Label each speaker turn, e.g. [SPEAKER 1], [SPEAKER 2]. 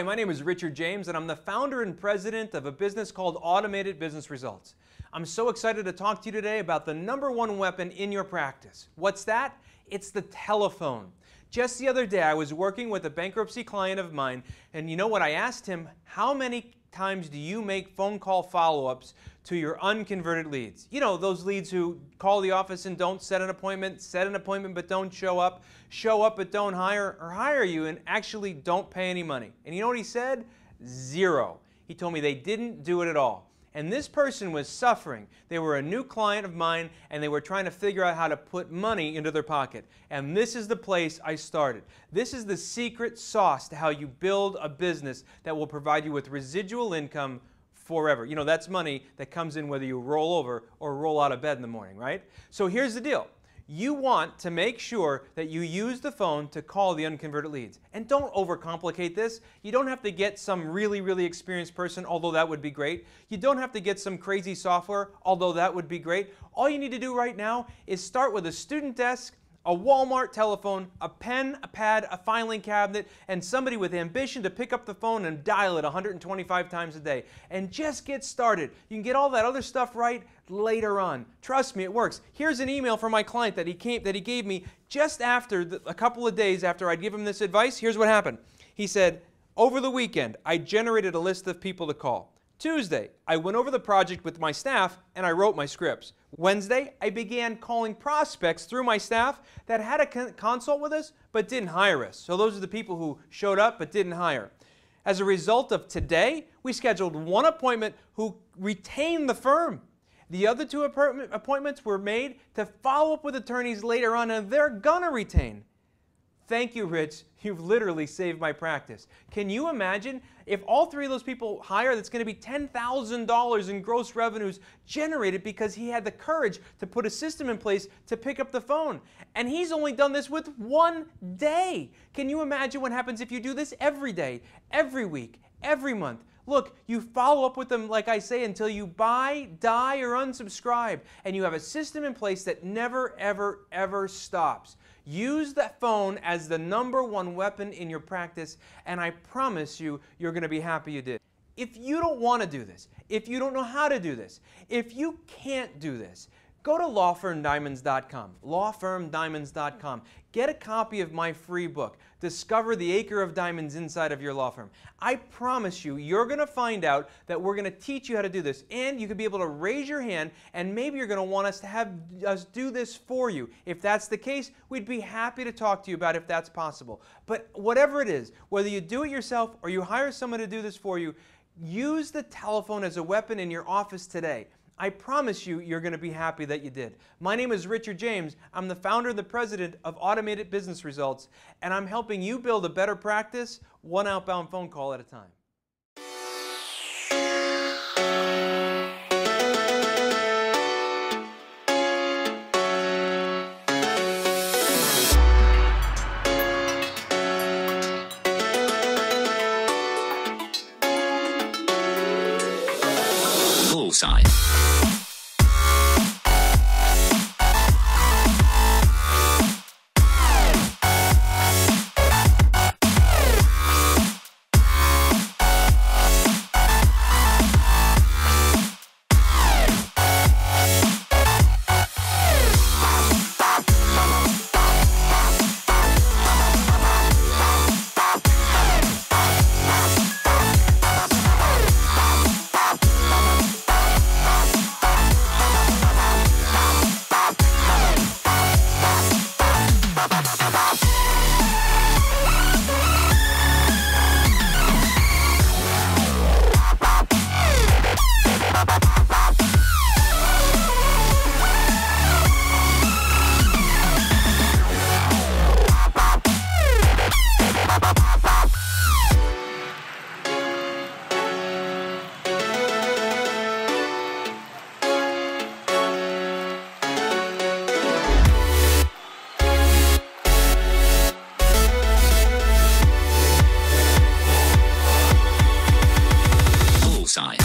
[SPEAKER 1] Hi, my name is Richard James, and I'm the founder and president of a business called Automated Business Results. I'm so excited to talk to you today about the #1 weapon in your practice. What's that? It's the telephone. Just the other day, I was working with a bankruptcy client of mine, and you know what? I asked him, how many times do you make phone call follow-ups to your unconverted leads? You know, those leads who call the office and don't set an appointment but don't show up but don't hire, or hire you and actually don't pay any money. And you know what he said? 0. He told me they didn't do it at all. And this person was suffering. They were a new client of mine, and they were trying to figure out how to put money into their pocket. And this is the place I started. This is the secret sauce to how you build a business that will provide you with residual income forever. You know, that's money that comes in whether you roll over or roll out of bed in the morning, right? So here's the deal. You want to make sure that you use the phone to call the unconverted leads. And don't overcomplicate this. You don't have to get some really experienced person, although that would be great. You don't have to get some crazy software, although that would be great. All you need to do right now is start with a student desk, a Walmart telephone, a pen, a pad, a filing cabinet, and somebody with ambition to pick up the phone and dial it 125 times a day. And just get started. You can get all that other stuff right later on. Trust me, it works. Here's an email from my client that he gave me just after a couple of days after I'd give him this advice. Here's what happened. He said, over the weekend, I generated a list of people to call. Tuesday, I went over the project with my staff and I wrote my scripts. Wednesday, I began calling prospects through my staff that had a consult with us but didn't hire us. So those are the people who showed up but didn't hire. As a result of today, we scheduled one appointment who retained the firm. The other 2 appointments were made to follow up with attorneys later on, and they're gonna retain. Thank you, Rich. You've literally saved my practice. Can you imagine if all 3 of those people hire, that's going to be $10,000 in gross revenues generated because he had the courage to put a system in place to pick up the phone. And he's only done this with 1 day. Can you imagine what happens if you do this every day, every week, every month? Look, you follow up with them, like I say, until you buy, die, or unsubscribe. And you have a system in place that never, ever stops. Use that phone as the #1 weapon in your practice, and I promise you, you're going to be happy you did. If you don't want to do this, if you don't know how to do this, if you can't do this, go to lawfirmdiamonds.com, lawfirmdiamonds.com. Get a copy of my free book, Discover the Acre of Diamonds Inside of Your Law Firm. I promise you, you're going to find out that we're going to teach you how to do this, and you could be able to raise your hand, and maybe you're going to want us to have us do this for you. If that's the case, we'd be happy to talk to you about if that's possible. But whatever it is, whether you do it yourself or you hire someone to do this for you, use the telephone as a weapon in your office today. I promise you, you're going to be happy that you did. My name is Richard James. I'm the founder and the president of Automated Business Results, and I'm helping you build a better practice, 1 outbound phone call at a time.
[SPEAKER 2] Bullseye. Bullseye.